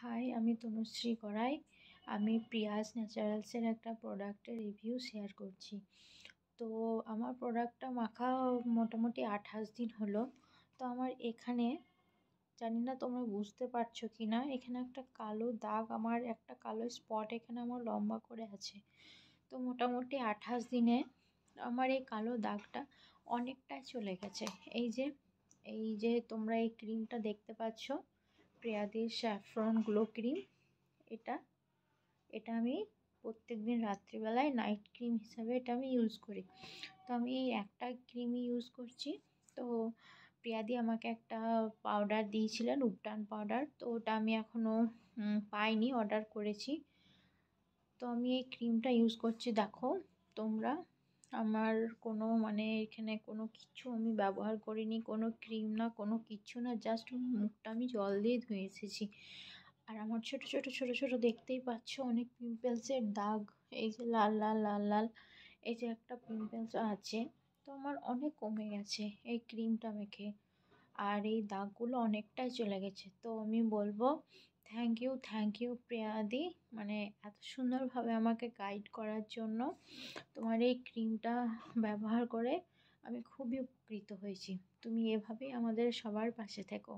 High, আমি তনুশ্রী গড়াই। আমি Prius ন্যাচারালসের একটা প্রোডাক্টের রিভিউ শেয়ার করছি। তো আমার প্রোডাক্টটা মাখা মোটামুটি 28 দিন হলো। তো আমার এখানে, জানি না তোমরা বুঝতে পারছো কি না, এখানে একটা কালো দাগ, আমার একটা কালো স্পট এখানে আমার লম্বা করে আছে। তো মোটামুটি 28 দিনে আমার এই কালো দাগটা অনেকটাই চলে গেছে। এই যে তোমরা এই ক্রিমটা দেখতে পাচ্ছ, প্রিয়াদির স্যাফরন গ্লো ক্রিম। এটা এটা আমি প্রত্যেকদিন রাত্রিবেলায় নাইট ক্রিম হিসাবে এটা আমি ইউজ করি। তো আমি এই একটা ক্রিমই ইউজ করছি। তো প্রিয়াদি আমাকে একটা পাউডার দিয়েছিলেন, উপটান পাউডার। তো ওটা আমি এখনও পাইনি, অর্ডার করেছি। তো আমি এই ক্রিমটা ইউজ করছি। দেখো তোমরা, আমার কোনো এখানে কোনো কিছু আমি ব্যবহার করিনি, কোনো ক্রিম না, কোনো কিচ্ছু না, জাস্ট মুখটা আমি জল দিয়ে ধুয়ে এসেছি। আর আমার ছোট ছোট ছোট ছোট দেখতেই পাচ্ছ অনেক পিম্পলসের দাগ। এই যে লাল লাল লাল লাল, এই যে একটা পিম্পলস আছে। তো আমার অনেক কমে গেছে এই ক্রিমটা মেখে, আর এই দাগগুলো অনেকটাই চলে গেছে। তো আমি বলবো থ্যাংক ইউ প্রিয়াদি, এত সুন্দরভাবে আমাকে গাইড করার জন্য। তোমার এই ক্রিমটা ব্যবহার করে আমি খুবই উপকৃত হয়েছি। তুমি এভাবেই আমাদের সবার পাশে থেকো।